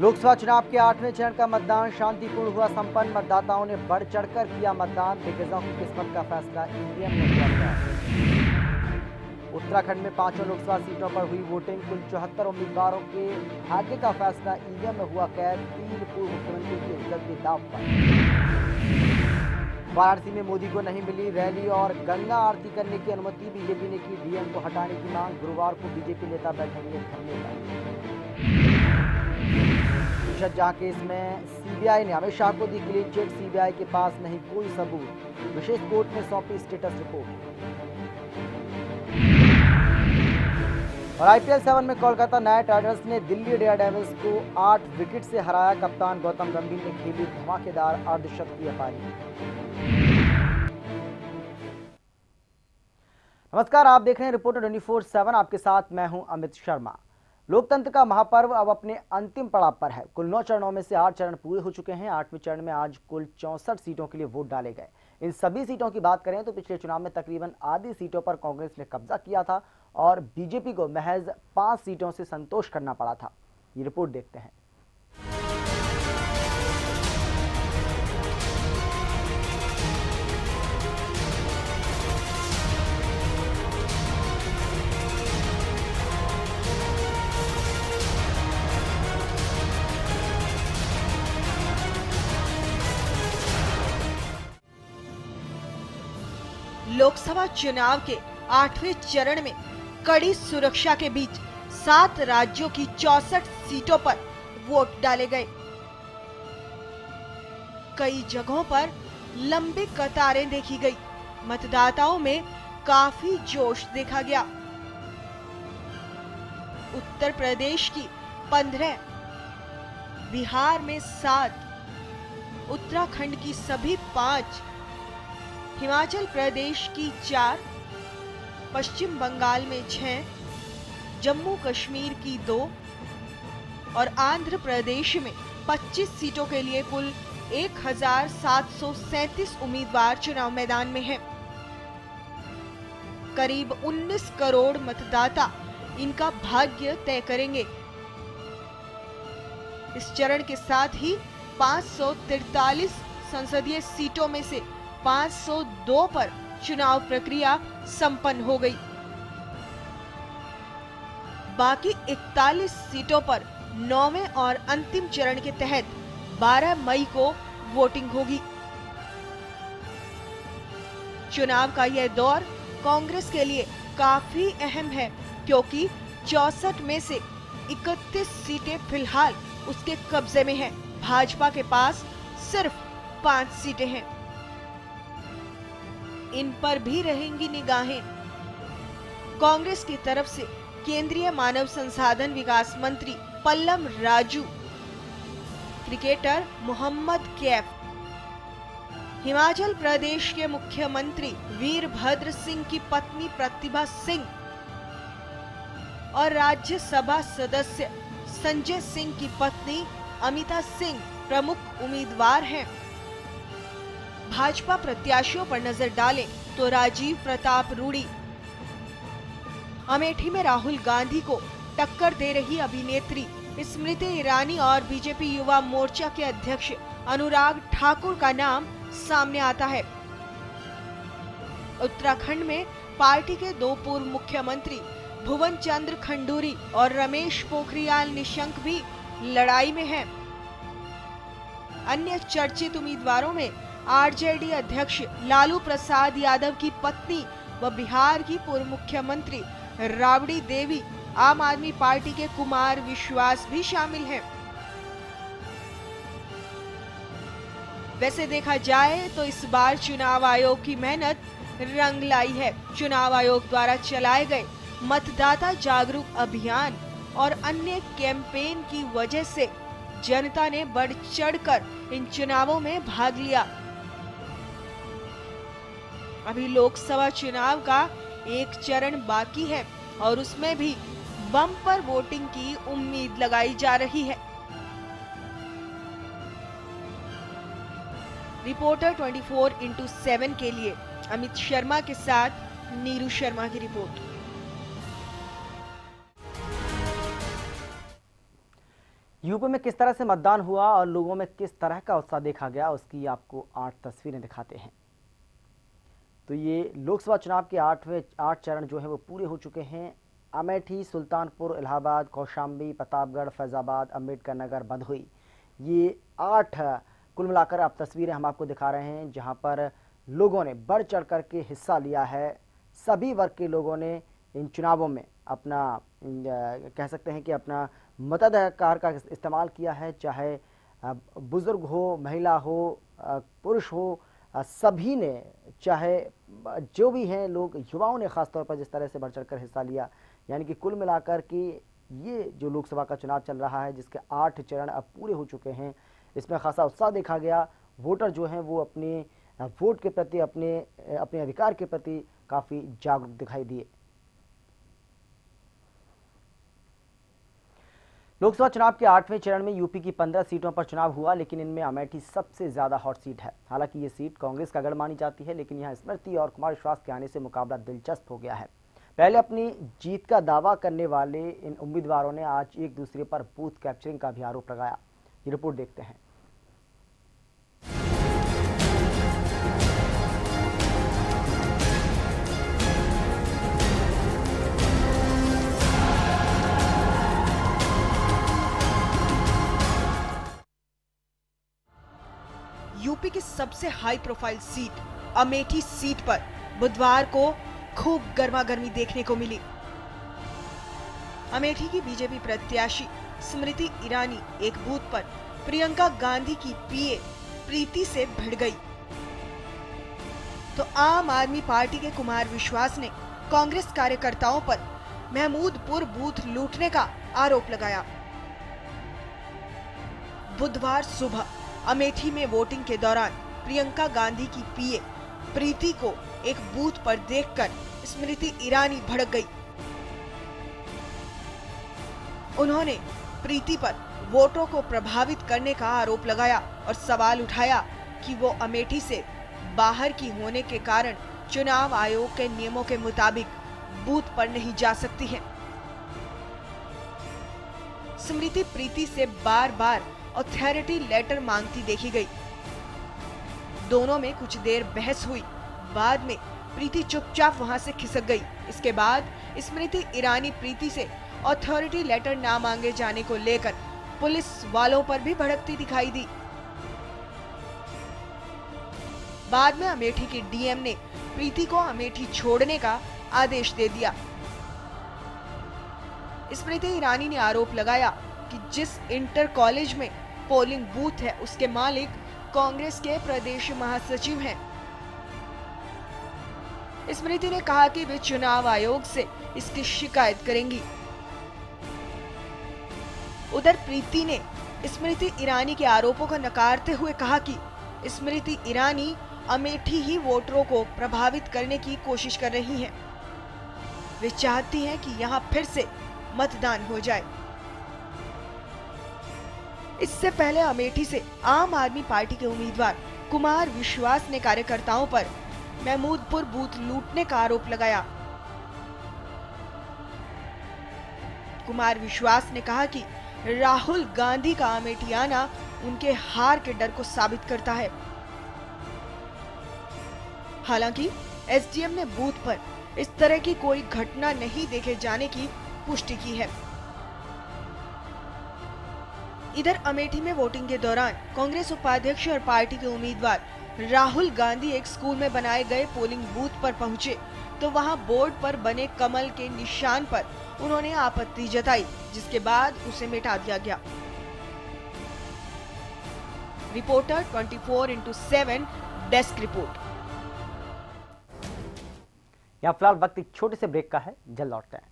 लोकसभा चुनाव के 8वें चरण का मतदान शांतिपूर्ण हुआ संपन्न। मतदाताओं ने बढ़ चढ़कर किया मतदान। दिग्गजों की किस्मत का फैसला ईवीएम में हुआ। उत्तराखंड में 5 लोकसभा सीटों पर हुई वोटिंग। कुल 74 उम्मीदवारों के भाग्य का फैसला ईवीएम में हुआ कैद। 3 पूर्व मुख्यमंत्रियों की इज्जत भी दांव पर। वाराणसी में मोदी को नहीं मिली रैली और गंगा आरती करने की अनुमति। बीजेपी ने की डीएम को हटाने की मांग। गुरुवार को बीजेपी नेता बैठेंगे धरने पर। जहाँ केस में सीबीआई ने अमित शाह को दी क्लीन चिट। सीबीआई के पास नहीं कोई सबूत। विशेष कोर्ट में सौंपी स्टेटस रिपोर्ट। और आईपीएल 7 में कोलकाता नाइट राइडर्स ने दिल्ली डेयरडेविल्स को 8 विकेट से हराया। कप्तान गौतम गंभीर ने खेली धमाकेदार अर्धशतकीय पारी। नमस्कार, आप देख रहे हैं रिपोर्टर 24/7। आपके साथ मैं हूं अमित शर्मा। लोकतंत्र का महापर्व अब अपने अंतिम पड़ाव पर है। कुल 9 चरणों में से 8 चरण पूरे हो चुके हैं। 8वें चरण में आज कुल 64 सीटों के लिए वोट डाले गए। इन सभी सीटों की बात करें तो पिछले चुनाव में तकरीबन आधी सीटों पर कांग्रेस ने कब्जा किया था और बीजेपी को महज 5 सीटों से संतोष करना पड़ा था। ये रिपोर्ट देखते हैं। लोकसभा चुनाव के 8वें चरण में कड़ी सुरक्षा के बीच 7 राज्यों की 64 सीटों पर वोट डाले गए। कई जगहों पर लंबी कतारें देखी गई। मतदाताओं में काफी जोश देखा गया। उत्तर प्रदेश की 15, बिहार में 7, उत्तराखंड की सभी 5, हिमाचल प्रदेश की 4, पश्चिम बंगाल में 6, जम्मू कश्मीर की 2 और आंध्र प्रदेश में 25 सीटों के लिए कुल 1737 उम्मीदवार चुनाव मैदान में हैं। करीब 19 करोड़ मतदाता इनका भाग्य तय करेंगे। इस चरण के साथ ही 543 संसदीय सीटों में से 502 पर चुनाव प्रक्रिया संपन्न हो गई। बाकी 41 सीटों पर 9वें और अंतिम चरण के तहत 12 मई को वोटिंग होगी। चुनाव का यह दौर कांग्रेस के लिए काफी अहम है क्योंकि 64 में से 31 सीटें फिलहाल उसके कब्जे में हैं। भाजपा के पास सिर्फ 5 सीटें हैं। इन पर भी रहेंगी निगाहें। कांग्रेस की तरफ से केंद्रीय मानव संसाधन विकास मंत्री पल्लम राजू, क्रिकेटर मोहम्मद कैफ, हिमाचल प्रदेश के मुख्यमंत्री वीरभद्र सिंह की पत्नी प्रतिभा सिंह और राज्यसभा सदस्य संजय सिंह की पत्नी अमिता सिंह प्रमुख उम्मीदवार हैं। भाजपा प्रत्याशियों पर नजर डालें तो राजीव प्रताप रूडी, अमेठी में राहुल गांधी को टक्कर दे रही अभिनेत्री स्मृति ईरानी और बीजेपी युवा मोर्चा के अध्यक्ष अनुराग ठाकुर का नाम सामने आता है। उत्तराखंड में पार्टी के 2 पूर्व मुख्यमंत्री भुवन चंद्र खंडूरी और रमेश पोखरियाल निशंक भी लड़ाई में हैं। अन्य चर्चित उम्मीदवारों में आरजेडी अध्यक्ष लालू प्रसाद यादव की पत्नी व बिहार की पूर्व मुख्यमंत्री राबड़ी देवी, आम आदमी पार्टी के कुमार विश्वास भी शामिल हैं। वैसे देखा जाए तो इस बार चुनाव आयोग की मेहनत रंग लाई है। चुनाव आयोग द्वारा चलाए गए मतदाता जागरूक अभियान और अन्य कैंपेन की वजह से जनता ने बढ़ चढ़कर इन चुनावों में भाग लिया। अभी लोकसभा चुनाव का एक चरण बाकी है और उसमें भी बम्पर वोटिंग की उम्मीद लगाई जा रही है। रिपोर्टर 24/7 के लिए अमित शर्मा के साथ नीरू शर्मा की रिपोर्ट। यूपी में किस तरह से मतदान हुआ और लोगों में किस तरह का उत्साह देखा गया, उसकी आपको 8 तस्वीरें दिखाते हैं। तो ये लोकसभा चुनाव के 8 चरण जो है वो पूरे हो चुके हैं। अमेठी, सुल्तानपुर, इलाहाबाद, कौशाम्बी, प्रतापगढ़, फैजाबाद, अम्बेडकर नगर, भदोही, ये 8 कुल मिलाकर आप तस्वीरें हम आपको दिखा रहे हैं, जहां पर लोगों ने बढ़ चढ़ कर के हिस्सा लिया है। सभी वर्ग के लोगों ने इन चुनावों में अपना कह सकते हैं कि अपना मताधिकार का इस्तेमाल किया है, चाहे बुजुर्ग हो, महिला हो, पुरुष हो, सभी ने, चाहे जो भी हैं लोग, युवाओं ने खासतौर पर जिस तरह से बढ़ चढ़कर हिस्सा लिया, यानी कि कुल मिलाकर कि ये जो लोकसभा का चुनाव चल रहा है जिसके 8 चरण अब पूरे हो चुके हैं, इसमें खासा उत्साह देखा गया। वोटर जो हैं वो अपने वोट के प्रति, अपने अधिकार के प्रति काफ़ी जागरूक दिखाई दिए। लोकसभा चुनाव के 8वें चरण में यूपी की 15 सीटों पर चुनाव हुआ, लेकिन इनमें अमेठी सबसे ज्यादा हॉट सीट है। हालांकि ये सीट कांग्रेस का गढ़ मानी जाती है, लेकिन यहां स्मृति और कुमार विश्वास के आने से मुकाबला दिलचस्प हो गया है। पहले अपनी जीत का दावा करने वाले इन उम्मीदवारों ने आज एक दूसरे पर बूथ कैप्चरिंग का भी आरोप लगाया। ये रिपोर्ट देखते हैं। यूपी की सबसे high profile seat Amethi seat पर बुधवार को खूब गर्मागर्मी देखने को मिली। अमेठी की बीजेपी प्रत्याशी स्मृति ईरानी एक बूथ पर प्रियंका गांधी की पीए प्रीति से भिड़ गई, तो आम आदमी पार्टी के कुमार विश्वास ने कांग्रेस कार्यकर्ताओं पर महमूदपुर बूथ लूटने का आरोप लगाया। बुधवार सुबह अमेठी में वोटिंग के दौरान प्रियंका गांधी की पीए प्रीति को एक बूथ पर देखकर स्मृति ईरानी भड़क गई। उन्होंने प्रीति पर वोटों को प्रभावित करने का आरोप लगाया और सवाल उठाया कि वो अमेठी से बाहर की होने के कारण चुनाव आयोग के नियमों के मुताबिक बूथ पर नहीं जा सकती हैं। स्मृति प्रीति से बार बार अथॉरिटी लेटर मांगती देखी गई। दोनों में कुछ देर बहस हुई। बाद में प्रीति चुपचाप वहां से खिसक गई। इसके बाद स्मृति ईरानी प्रीति से अथॉरिटी लेटर ना मांगे जाने को लेकर पुलिस वालों पर भी भड़कती दिखाई दी। बाद में अमेठी के डीएम ने प्रीति को अमेठी छोड़ने का आदेश दे दिया। स्मृति ईरानी ने आरोप लगाया कि जिस इंटर कॉलेज में पोलिंग बूथ है उसके मालिक कांग्रेस के प्रदेश महासचिव हैं। स्मृति ने कहा कि वे चुनाव आयोग से इसकी शिकायत करेंगी। उधर प्रीति ने स्मृति ईरानी के आरोपों को नकारते हुए कहा कि स्मृति ईरानी अमेठी ही वोटरों को प्रभावित करने की कोशिश कर रही हैं। वे चाहती हैं कि यहां फिर से मतदान हो जाए। इससे पहले अमेठी से आम आदमी पार्टी के उम्मीदवार कुमार विश्वास ने कार्यकर्ताओं पर महमूदपुर बूथ लूटने का आरोप लगाया। कुमार विश्वास ने कहा कि राहुल गांधी का अमेठी आना उनके हार के डर को साबित करता है। हालांकि एसडीएम ने बूथ पर इस तरह की कोई घटना नहीं देखे जाने की पुष्टि की है। इधर अमेठी में वोटिंग के दौरान कांग्रेस उपाध्यक्ष और पार्टी के उम्मीदवार राहुल गांधी एक स्कूल में बनाए गए पोलिंग बूथ पर पहुंचे, तो वहां बोर्ड पर बने कमल के निशान पर उन्होंने आपत्ति जताई, जिसके बाद उसे मिटा दिया गया। Reporter 24/7 desk report. यहाँ फिलहाल वक्त एक छोटे से ब्रेक का है, जल्द लौटते हैं।